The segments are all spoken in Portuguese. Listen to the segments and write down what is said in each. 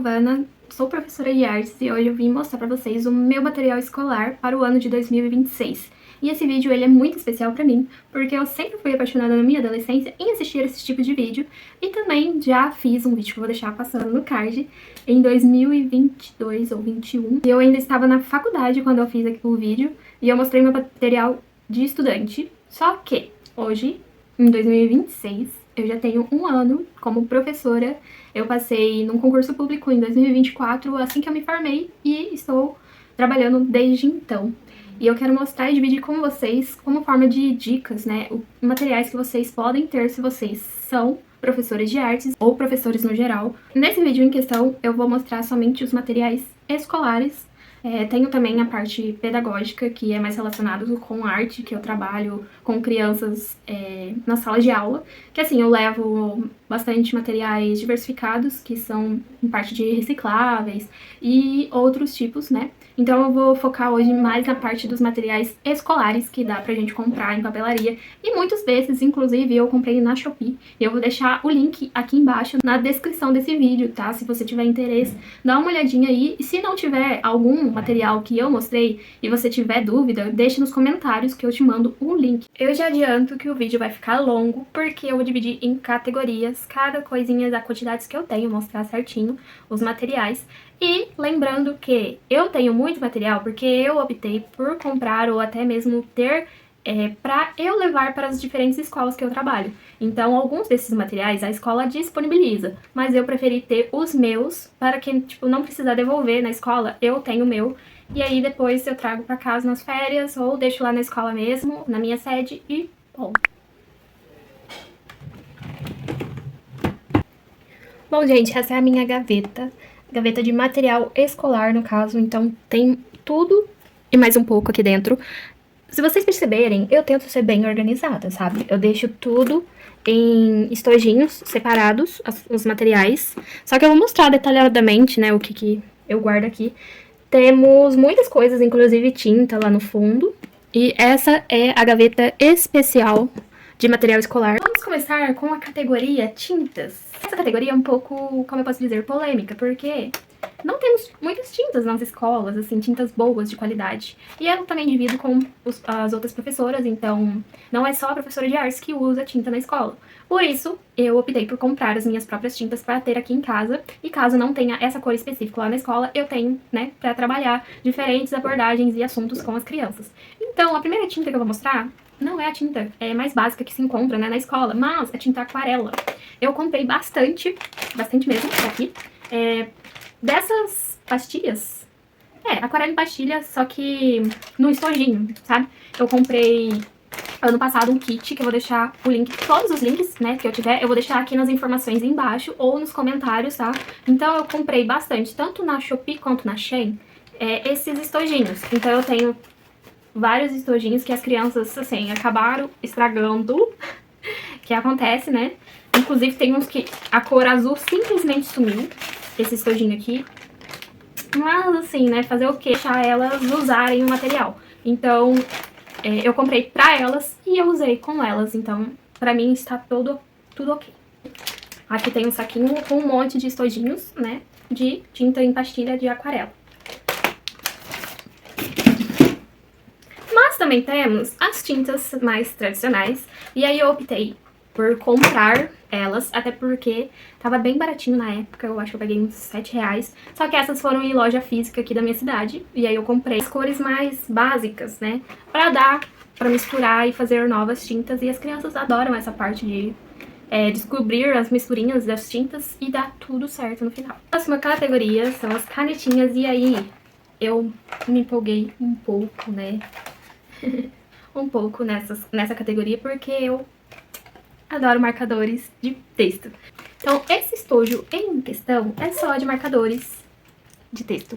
Giovana, sou professora de artes e hoje eu vim mostrar para vocês o meu material escolar para o ano de 2026. E esse vídeo ele é muito especial para mim, porque eu sempre fui apaixonada na minha adolescência em assistir esse tipo de vídeo e também já fiz um vídeo que eu vou deixar passando no card em 2022 ou 21. Eu ainda estava na faculdade quando eu fiz o vídeo e eu mostrei meu material de estudante, só que hoje, em 2026, eu já tenho um ano como professora. Eu passei num concurso público em 2024, assim que eu me formei, e estou trabalhando desde então. E eu quero mostrar e dividir com vocês, como forma de dicas, né, materiais que vocês podem ter se vocês são professores de artes ou professores no geral. Nesse vídeo em questão, eu vou mostrar somente os materiais escolares. Tenho também a parte pedagógica, que é mais relacionado com arte, que eu trabalho com crianças na sala de aula, que assim, eu levo bastante materiais diversificados, que são em parte de recicláveis e outros tipos, né? Então eu vou focar hoje mais na parte dos materiais escolares, que dá pra gente comprar em papelaria, e muitos desses, inclusive, eu comprei na Shopee. Eu vou deixar o link aqui embaixo na descrição desse vídeo, tá? Se você tiver interesse, dá uma olhadinha aí, e se não tiver algum material que eu mostrei e você tiver dúvida, deixe nos comentários que eu te mando um link. Eu já adianto que o vídeo vai ficar longo, porque eu vou dividir em categorias, cada coisinha da quantidade que eu tenho, mostrar certinho os materiais. E lembrando que eu tenho muito material porque eu optei por comprar ou até mesmo ter para eu levar para as diferentes escolas que eu trabalho. Então, alguns desses materiais a escola disponibiliza, mas eu preferi ter os meus para que, tipo, não precisar devolver na escola, eu tenho o meu. E aí depois eu trago para casa nas férias ou deixo lá na escola mesmo, na minha sede e bom. Bom, gente, essa é a minha gaveta de material escolar, no caso, então tem tudo e mais um pouco aqui dentro. Se vocês perceberem, eu tento ser bem organizada, sabe? Eu deixo tudo em estojinhos separados, os materiais. Só que eu vou mostrar detalhadamente, né, o que eu guardo aqui. Temos muitas coisas, inclusive tinta lá no fundo. E essa é a gaveta especial de material escolar. Vamos começar com a categoria tintas. Essa categoria é um pouco, como eu posso dizer, polêmica, porque não temos muitas tintas nas escolas, assim, tintas boas, de qualidade. E eu também divido com as outras professoras, então não é só a professora de artes que usa tinta na escola. Por isso, eu optei por comprar as minhas próprias tintas para ter aqui em casa. E caso não tenha essa cor específica lá na escola, eu tenho, né, para trabalhar diferentes abordagens e assuntos com as crianças. Então, a primeira tinta que eu vou mostrar não é a tinta mais básica que se encontra, né, na escola, mas a tinta aquarela. Eu comprei bastante mesmo, aqui, dessas pastilhas. Aquarela em pastilha, só que no estojinho, sabe? Eu comprei ano passado um kit, que eu vou deixar o link, todos os links, né, que eu tiver, eu vou deixar aqui nas informações embaixo ou nos comentários, tá? Então eu comprei bastante, tanto na Shopee quanto na Shein, esses estojinhos. Então eu tenho vários estojinhos que as crianças, assim, acabaram estragando, que acontece, né? Inclusive tem uns que a cor azul simplesmente sumiu, esse estojinho aqui. Mas assim, né, fazer o quê? Deixar elas usarem o material. Então, eu comprei pra elas e eu usei com elas. Então, pra mim está tudo ok. Aqui tem um saquinho com um monte de estojinhos, né, de tinta em pastilha de aquarela. Mas também temos as tintas mais tradicionais. E aí eu optei por comprar elas, até porque tava bem baratinho na época, eu acho que eu paguei uns R$7. Só que essas foram em loja física aqui da minha cidade, e aí eu comprei as cores mais básicas, né, pra misturar e fazer novas tintas, e as crianças adoram essa parte de descobrir as misturinhas das tintas e dar tudo certo no final. A próxima categoria são as canetinhas, e aí eu me empolguei um pouco, né, um pouco nessa categoria, porque eu adoro marcadores de texto. Então, esse estojo em questão é só de marcadores de texto.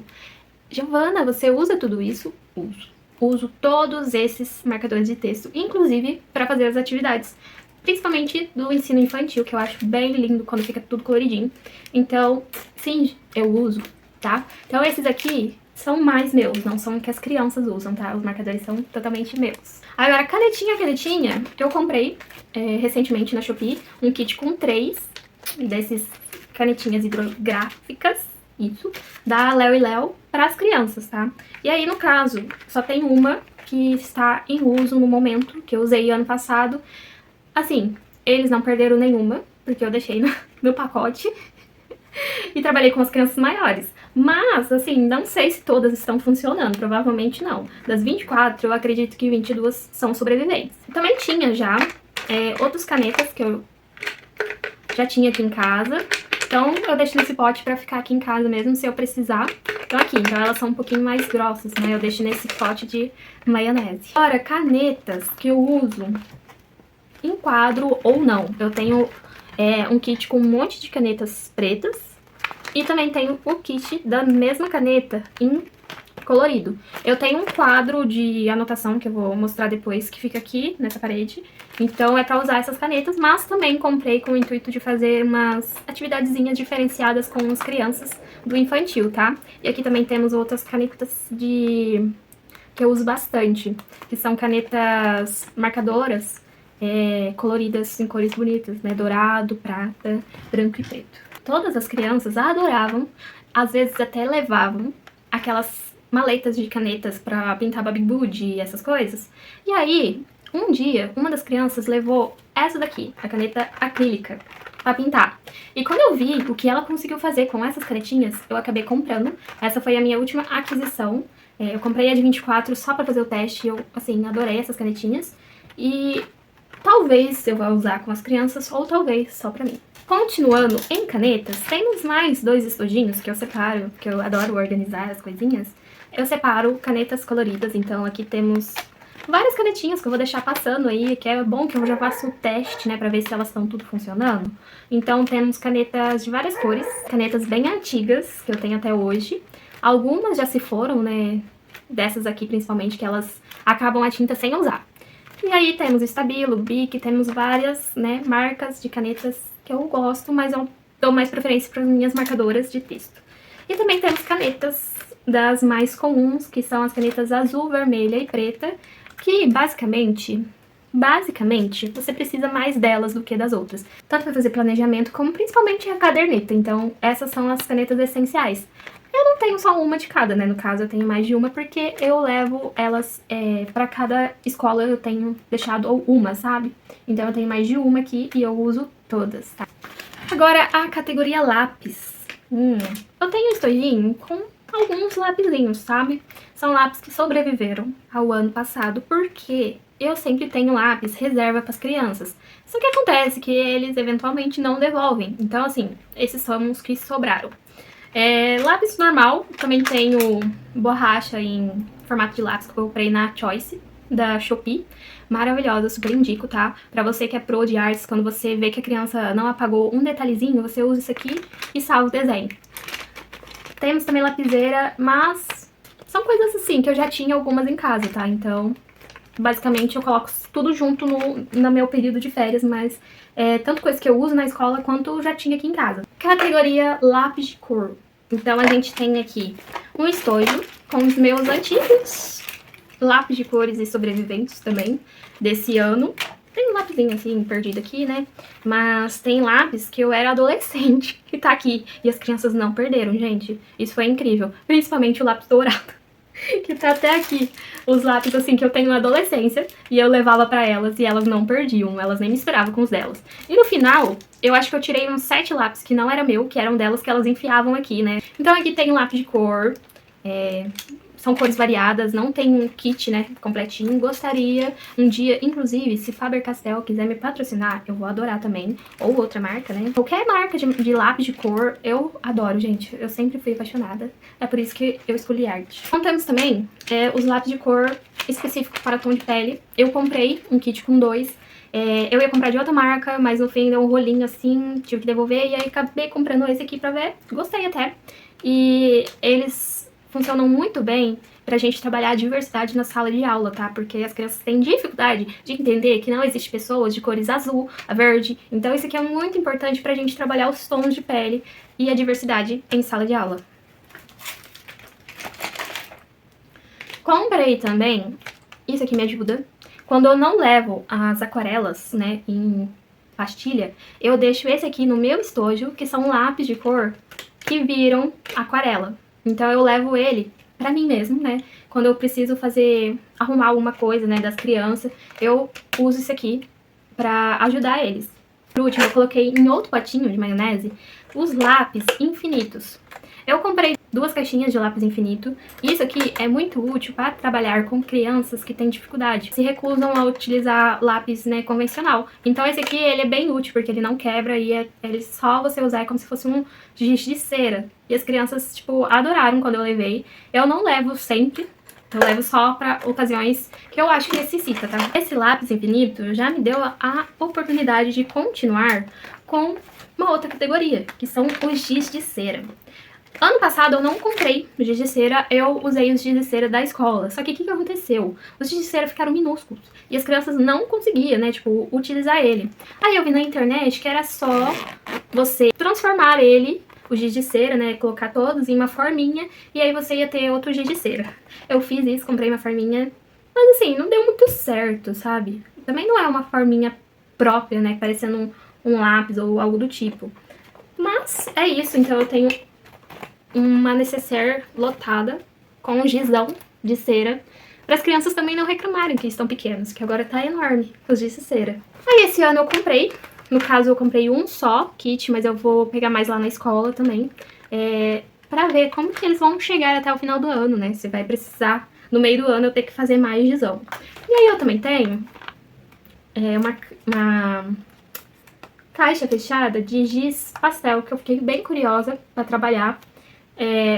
Giovana, você usa tudo isso? Uso. Uso todos esses marcadores de texto, inclusive para fazer as atividades. Principalmente do ensino infantil, que eu acho bem lindo quando fica tudo coloridinho. Então, sim, eu uso, tá? Então, esses aqui são mais meus, não são que as crianças usam, tá? Os marcadores são totalmente meus. Agora, canetinha, eu comprei recentemente na Shopee um kit com 3 desses canetinhas hidrográficas. isso, da Léo e Léo para as crianças, tá? E aí, no caso, só tem uma que está em uso no momento, que eu usei ano passado. Assim, eles não perderam nenhuma, porque eu deixei no pacote e trabalhei com as crianças maiores. Mas, assim, não sei se todas estão funcionando, provavelmente não. Das 24, eu acredito que 22 são sobreviventes. Também tinha já outras canetas que eu já tinha aqui em casa. Então, eu deixo nesse pote pra ficar aqui em casa mesmo, se eu precisar. Então, então elas são um pouquinho mais grossas, né? Eu deixo nesse pote de maionese. Agora, canetas que eu uso em quadro ou não. Eu tenho um kit com um monte de canetas pretas. E também tenho o kit da mesma caneta em colorido. Eu tenho um quadro de anotação que eu vou mostrar depois, que fica aqui nessa parede. Então é pra usar essas canetas, mas também comprei com o intuito de fazer umas atividadezinhas diferenciadas com as crianças do infantil, tá? E aqui também temos outras canetas que eu uso bastante, que são canetas marcadoras, coloridas em cores bonitas, né? Dourado, prata, branco e preto. Todas as crianças adoravam, às vezes até levavam aquelas maletas de canetas pra pintar Baby Bud e essas coisas. E aí, um dia, uma das crianças levou essa daqui, a caneta acrílica, pra pintar. E quando eu vi o que ela conseguiu fazer com essas canetinhas, eu acabei comprando. Essa foi a minha última aquisição. Eu comprei a de 24 só pra fazer o teste e eu, assim, adorei essas canetinhas. E talvez eu vá usar com as crianças ou talvez só pra mim. Continuando em canetas, temos mais dois estojinhos que eu separo, que eu adoro organizar as coisinhas. Eu separo canetas coloridas, então aqui temos várias canetinhas que eu vou deixar passando aí, que é bom que eu já faço o teste, né, pra ver se elas estão tudo funcionando. Então temos canetas de várias cores, canetas bem antigas, que eu tenho até hoje. Algumas já se foram, né, dessas aqui principalmente, que elas acabam a tinta sem usar. E aí temos Stabilo, Bic, temos várias, né, marcas de canetas que eu gosto, mas eu dou mais preferência para as minhas marcadoras de texto. E também temos canetas das mais comuns, que são as canetas azul, vermelha e preta, que basicamente, você precisa mais delas do que das outras. Tanto para fazer planejamento, como principalmente a caderneta. Então, essas são as canetas essenciais. Eu não tenho só uma de cada, né? No caso, eu tenho mais de uma, porque eu levo elas pra cada escola, eu tenho deixado uma, sabe? Então, eu tenho mais de uma aqui e eu uso todas, tá? Agora, a categoria lápis. Eu tenho um estojinho com alguns lapisinhos, sabe? São lápis que sobreviveram ao ano passado, porque eu sempre tenho lápis reserva para as crianças. Só que acontece que eles eventualmente não devolvem. Então, assim, esses são os que sobraram. Lápis normal, também tenho borracha em formato de lápis que eu comprei na Choice, da Shopee. Maravilhosa, super indico, tá? Pra você que é pro de artes, quando você vê que a criança não apagou um detalhezinho, você usa isso aqui e salva o desenho. Temos também lapiseira, mas são coisas assim, que eu já tinha algumas em casa, tá? Então, basicamente, eu coloco tudo junto no meu período de férias, mas tanto coisa que eu uso na escola quanto já tinha aqui em casa. Categoria lápis de cor. Então, a gente tem aqui um estojo com os meus antigos lápis de cores e sobreviventes também, desse ano. Tem um lápisinho assim, perdido aqui, né? Mas tem lápis que eu era adolescente que tá aqui. E as crianças não perderam, gente. Isso foi incrível. Principalmente o lápis dourado, que tá até aqui. Os lápis, assim, que eu tenho na adolescência. E eu levava pra elas e elas não perdiam. Elas nem misturavam com os delas. E no final, eu acho que eu tirei uns 7 lápis que não era meu, que eram delas, que elas enfiavam aqui, né? Então aqui tem lápis de cor, são cores variadas, não tem um kit, né, completinho. Gostaria um dia, inclusive, se Faber-Castell quiser me patrocinar, eu vou adorar também. Ou outra marca, né? Qualquer marca de lápis de cor, eu adoro, gente. Eu sempre fui apaixonada. É por isso que eu escolhi arte. Então temos também os lápis de cor específicos para tom de pele. Eu comprei um kit com 2. Eu ia comprar de outra marca, mas no fim deu um rolinho assim, tive que devolver. E aí acabei comprando esse aqui pra ver. Gostei até. E eles funcionam muito bem pra gente trabalhar a diversidade na sala de aula, tá? Porque as crianças têm dificuldade de entender que não existe pessoas de cores azul, a verde. Então isso aqui é muito importante pra gente trabalhar os tons de pele e a diversidade em sala de aula. Comprei também, isso aqui me ajuda, quando eu não levo as aquarelas, né, em pastilha, eu deixo esse aqui no meu estojo, que são lápis de cor que viram aquarela. Então eu levo ele pra mim mesmo, né? Quando eu preciso arrumar alguma coisa, né, das crianças, eu uso isso aqui pra ajudar eles. Por último, eu coloquei em outro potinho de maionese os lápis infinitos. Eu comprei 2 caixinhas de lápis infinito, e isso aqui é muito útil para trabalhar com crianças que têm dificuldade, se recusam a utilizar lápis, né, convencional. Então esse aqui, ele é bem útil, porque ele não quebra e ele só você usar é como se fosse um giz de cera. E as crianças, tipo, adoraram quando eu levei. Eu não levo sempre, eu levo só para ocasiões que eu acho que necessita, tá? Esse lápis infinito já me deu a oportunidade de continuar com uma outra categoria, que são os giz de cera. Ano passado eu não comprei o giz de cera, eu usei os giz de cera da escola. Só que o que aconteceu? Os giz de cera ficaram minúsculos e as crianças não conseguiam, né, tipo, utilizar ele. Aí eu vi na internet que era só você transformar ele, o giz de cera, né, colocar todos em uma forminha e aí você ia ter outro giz de cera. Eu fiz isso, comprei uma forminha, mas assim, não deu muito certo, sabe? Também não é uma forminha própria, né, parecendo um lápis ou algo do tipo. Mas é isso, então eu tenho uma necessaire lotada com um gizão de cera, para as crianças também não reclamarem que estão pequenos, que agora tá enorme os giz de cera. Aí esse ano eu comprei, no caso eu comprei um só kit, mas eu vou pegar mais lá na escola também, pra ver como que eles vão chegar até o final do ano, né? Você vai precisar, no meio do ano, eu ter que fazer mais gizão. E aí eu também tenho uma caixa fechada de giz pastel, que eu fiquei bem curiosa pra trabalhar.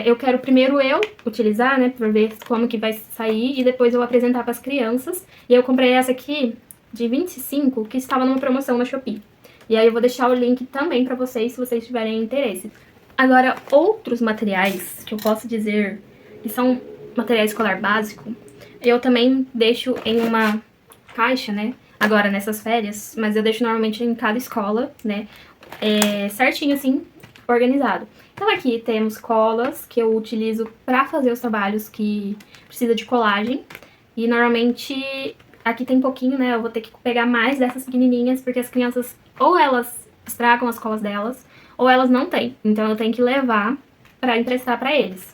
Eu quero primeiro eu utilizar, né, pra ver como que vai sair e depois eu apresentar pras crianças. E eu comprei essa aqui de 25, que estava numa promoção na Shopee. E aí eu vou deixar o link também pra vocês, se vocês tiverem interesse. Agora, outros materiais que eu posso dizer que são material escolar básico, eu também deixo em uma caixa, né, agora nessas férias, mas eu deixo normalmente em cada escola, né, certinho assim, organizado. Então aqui temos colas que eu utilizo para fazer os trabalhos que precisa de colagem. E normalmente aqui tem pouquinho, né? Eu vou ter que pegar mais dessas pequenininhas, porque as crianças ou elas estragam as colas delas, ou elas não têm. Então eu tenho que levar para emprestar para eles.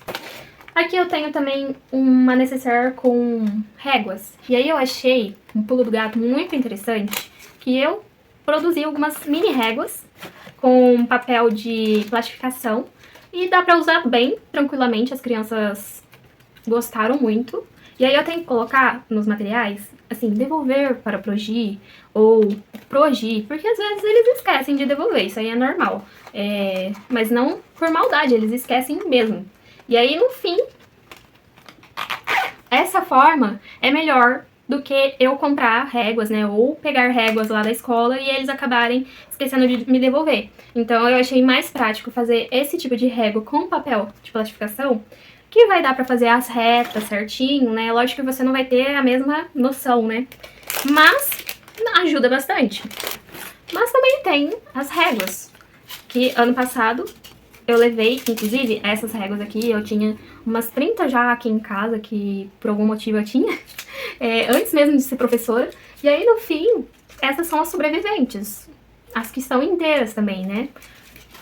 Aqui eu tenho também uma necessaire com réguas. E aí eu achei um pulo do gato muito interessante, que eu produzi algumas mini réguas com papel de plastificação e dá pra usar bem tranquilamente, as crianças gostaram muito. E aí eu tenho que colocar nos materiais, assim, devolver para Progi ou Progi, porque às vezes eles esquecem de devolver, isso aí é normal. Mas não por maldade, eles esquecem mesmo. E aí no fim, essa forma é melhor do que eu comprar réguas, né, ou pegar réguas lá da escola e eles acabarem esquecendo de me devolver. Então eu achei mais prático fazer esse tipo de régua com papel de plastificação, que vai dar pra fazer as retas certinho, né, lógico que você não vai ter a mesma noção, né, mas ajuda bastante. Mas também tem as réguas, que ano passado eu levei, inclusive, essas réguas aqui, eu tinha umas 30 já aqui em casa, que por algum motivo eu tinha, antes mesmo de ser professora. E aí, no fim, essas são as sobreviventes, as que estão inteiras também, né?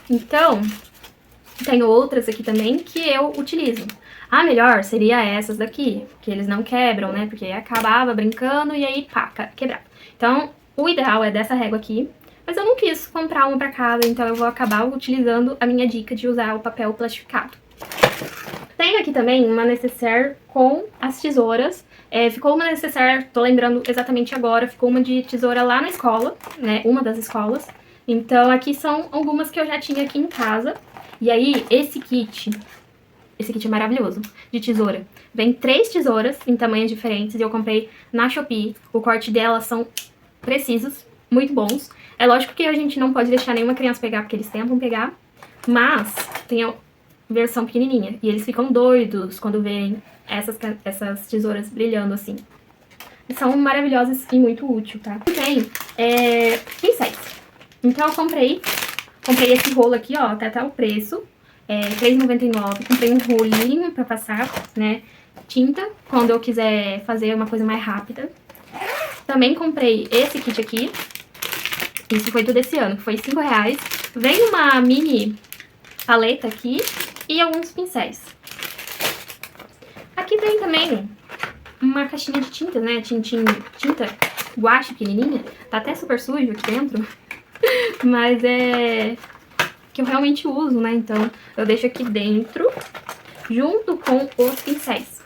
Então, tem outras aqui também que eu utilizo. A melhor seria essas daqui, que eles não quebram, né? Porque acabava brincando e aí, pá, quebrava. Então, o ideal é dessa régua aqui. Mas eu não quis comprar uma pra cada, então eu vou acabar utilizando a minha dica de usar o papel plastificado. Tem aqui também uma necessaire com as tesouras. Ficou uma necessaire, tô lembrando exatamente agora, ficou uma de tesoura lá na escola, né, uma das escolas. Então aqui são algumas que eu já tinha aqui em casa. E aí, esse kit é maravilhoso, de tesoura. Vem 3 tesouras em tamanhos diferentes e eu comprei na Shopee. O corte delas são precisos, muito bons. É lógico que a gente não pode deixar nenhuma criança pegar, porque eles tentam pegar, mas tem a versão pequenininha. E eles ficam doidos quando veem essas tesouras brilhando assim. São maravilhosas e muito úteis, tá? Tem pincéis. Então eu comprei esse rolo aqui, ó, até o preço. R$3,99. Comprei um rolinho pra passar, né, tinta, quando eu quiser fazer uma coisa mais rápida. Também comprei esse kit aqui. Isso foi tudo esse ano, que foi R$5. Vem uma mini paleta aqui e alguns pincéis. Aqui tem também uma caixinha de tinta, né? Tinta guache pequenininha. Tá até super sujo aqui dentro. Mas é que eu realmente uso, né? Então eu deixo aqui dentro, junto com os pincéis.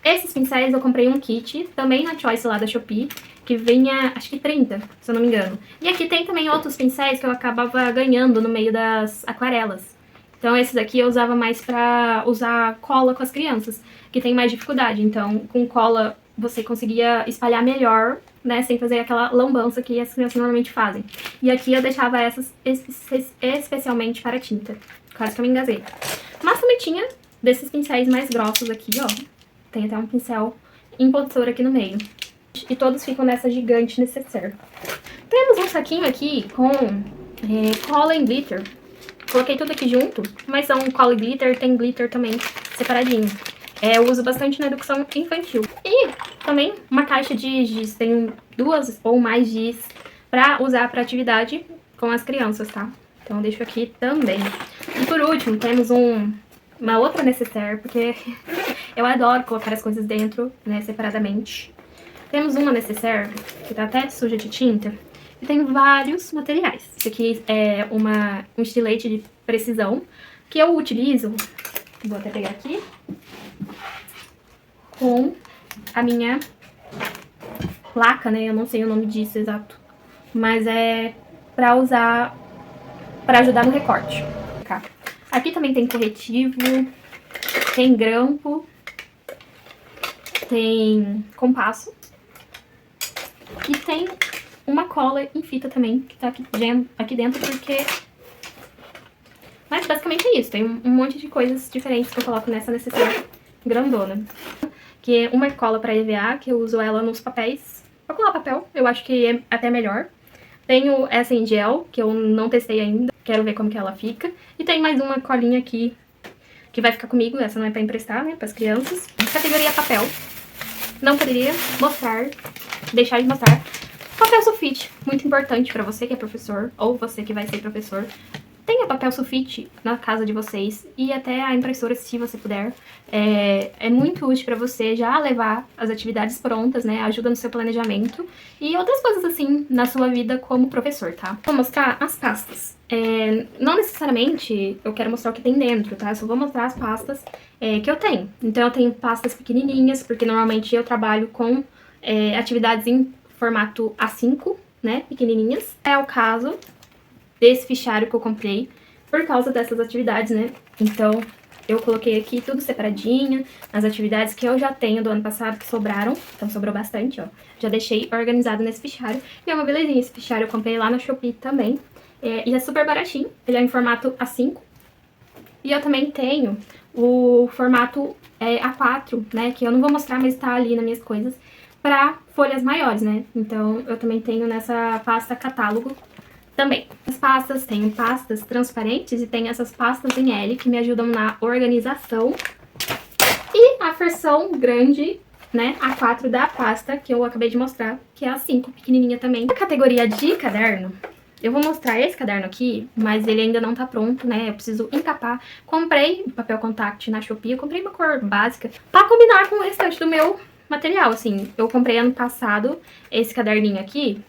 Esses pincéis eu comprei um kit, também na Choice lá da Shopee, que vinha, acho que 30, se eu não me engano. E aqui tem também outros pincéis que eu acabava ganhando no meio das aquarelas. Então esses aqui eu usava mais pra usar cola com as crianças, que tem mais dificuldade. Então com cola você conseguia espalhar melhor, né, sem fazer aquela lambança que as crianças normalmente fazem. E aqui eu deixava essas especialmente para tinta. Quase que eu me engasguei. Mas também tinha desses pincéis mais grossos aqui, ó. Tem até um pincel impostor aqui no meio. E todos ficam nessa gigante necessaire. Temos um saquinho aqui com cola e glitter. Coloquei tudo aqui junto, mas são cola e glitter, tem glitter também separadinho. Eu uso bastante na educação infantil. E também uma caixa de giz. Tem 2 ou mais giz pra usar pra atividade com as crianças, tá? Então eu deixo aqui também. E por último, temos uma outra necessaire, porque eu adoro colocar as coisas dentro, né, separadamente. Temos uma necessaire que tá até suja de tinta. E tem vários materiais. Esse aqui é um estilete de precisão que eu utilizo, vou até pegar aqui, com a minha placa, né? Eu não sei o nome disso exato, mas é pra usar, pra ajudar no recorte. Aqui também tem corretivo, tem grampo, tem compasso e tem uma cola em fita também, que tá aqui dentro, porque... Mas basicamente é isso, tem um monte de coisas diferentes que eu coloco nessa necessaire grandona. Que é uma cola pra EVA, que eu uso ela nos papéis. Pra colar papel, eu acho que é até melhor. Tenho essa em gel, que eu não testei ainda, quero ver como que ela fica. E tem mais uma colinha aqui, que vai ficar comigo, essa não é pra emprestar, né, pras crianças. Categoria papel. Não poderia deixar de mostrar. Papel sulfite, muito importante pra você que é professor, ou você que vai ser professor. Tenha papel sulfite na casa de vocês e até a impressora, se você puder. É muito útil pra você já levar as atividades prontas, né? Ajuda no seu planejamento e outras coisas assim na sua vida como professor, tá? Vou mostrar as pastas. Não necessariamente eu quero mostrar o que tem dentro, tá? Eu só vou mostrar as pastas que eu tenho. Então eu tenho pastas pequenininhas, porque normalmente eu trabalho com atividades em formato A5, né? Pequenininhas. É o caso desse fichário que eu comprei por causa dessas atividades, né? Então, eu coloquei aqui tudo separadinho, as atividades que eu já tenho do ano passado, que sobraram. Então, sobrou bastante, ó. Já deixei organizado nesse fichário. E é uma belezinha, esse fichário eu comprei lá na Shopee também. E é super baratinho, ele é em formato A5. E eu também tenho o formato A4, né? Que eu não vou mostrar, mas tá ali nas minhas coisas. Pra folhas maiores, né? Então, eu também tenho nessa pasta catálogo também. As pastas, tenho pastas transparentes e tem essas pastas em L que me ajudam na organização. E a versão grande, né, A4 da pasta que eu acabei de mostrar, que é a 5, pequenininha também. Na categoria de caderno, eu vou mostrar esse caderno aqui, mas ele ainda não tá pronto, né, eu preciso encapar. Comprei papel contact na Shopee, eu comprei uma cor básica pra combinar com o restante do meu material, assim. Eu comprei ano passado esse caderninho aqui,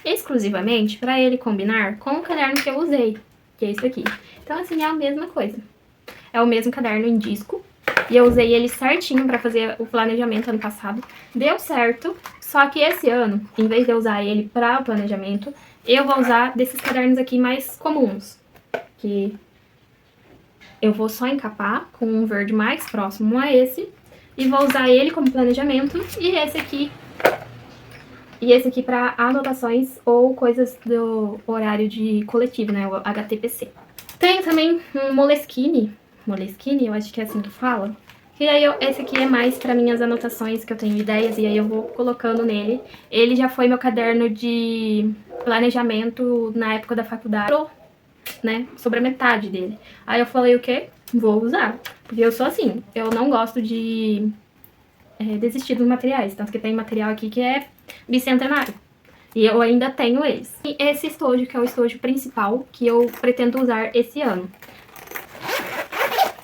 exclusivamente para ele combinar com o caderno que eu usei, que é esse aqui. Então, assim, é a mesma coisa. É o mesmo caderno em disco. E eu usei ele certinho para fazer o planejamento ano passado. Deu certo, só que esse ano, em vez de eu usar ele para o planejamento, eu vou usar desses cadernos aqui mais comuns. Que eu vou só encapar com um verde mais próximo a esse. E vou usar ele como planejamento. E esse aqui para anotações ou coisas do horário de coletivo, né, o HTPC. Tem também um Moleskine, eu acho que é assim que fala. E aí esse aqui é mais para minhas anotações, que eu tenho ideias, e aí eu vou colocando nele. Ele já foi meu caderno de planejamento na época da faculdade, né, sobre a metade dele. Aí eu falei, o quê? Vou usar, porque eu sou assim, eu não gosto de desistir dos materiais, tanto que tem material aqui que é bicentenário. E eu ainda tenho eles. E esse estojo, que é o estojo principal, que eu pretendo usar esse ano.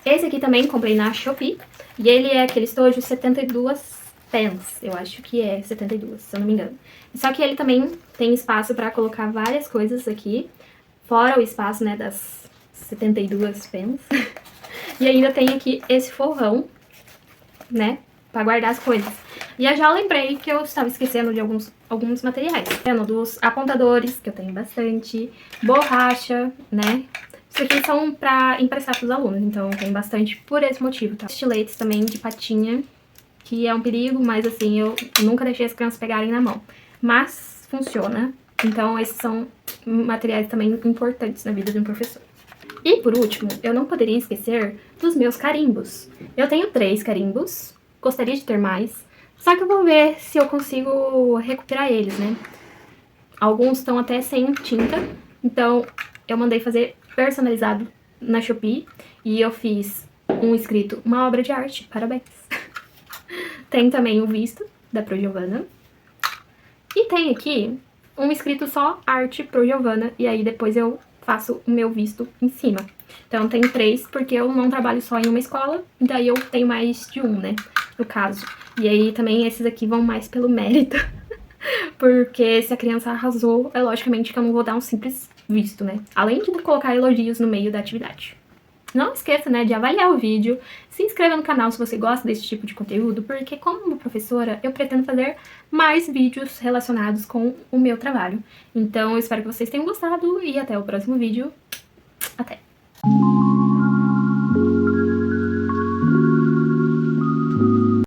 Esse aqui também comprei na Shopee, e ele é aquele estojo 72 pens, eu acho que é 72, se eu não me engano. Só que ele também tem espaço pra colocar várias coisas aqui, fora o espaço, né, das 72 pens. E ainda tem aqui esse forrão, né, pra guardar as coisas. E eu já lembrei que eu estava esquecendo de alguns materiais. Tendo dos apontadores, que eu tenho bastante, borracha, né. Isso aqui são pra emprestar pros alunos, então tem bastante por esse motivo, tá? Estiletes também de patinha, que é um perigo, mas assim, eu nunca deixei as crianças pegarem na mão. Mas funciona, então esses são materiais também importantes na vida de um professor. E por último, eu não poderia esquecer dos meus carimbos. Eu tenho 3 carimbos, gostaria de ter mais, só que eu vou ver se eu consigo recuperar eles, né? Alguns estão até sem tinta, então eu mandei fazer personalizado na Shopee e eu fiz um escrito, uma obra de arte, parabéns. Tem também o visto da Pro Giovana. E tem aqui um escrito só arte Pro Giovana, e aí depois eu faço o meu visto em cima. Então tem 3, porque eu não trabalho só em uma escola, e daí eu tenho mais de um, né, no caso. E aí também esses aqui vão mais pelo mérito, porque se a criança arrasou, é logicamente que eu não vou dar um simples visto, né, além de colocar elogios no meio da atividade. Não esqueça, né, de avaliar o vídeo, se inscreva no canal se você gosta desse tipo de conteúdo, porque como professora eu pretendo fazer mais vídeos relacionados com o meu trabalho. Então eu espero que vocês tenham gostado e até o próximo vídeo. Até!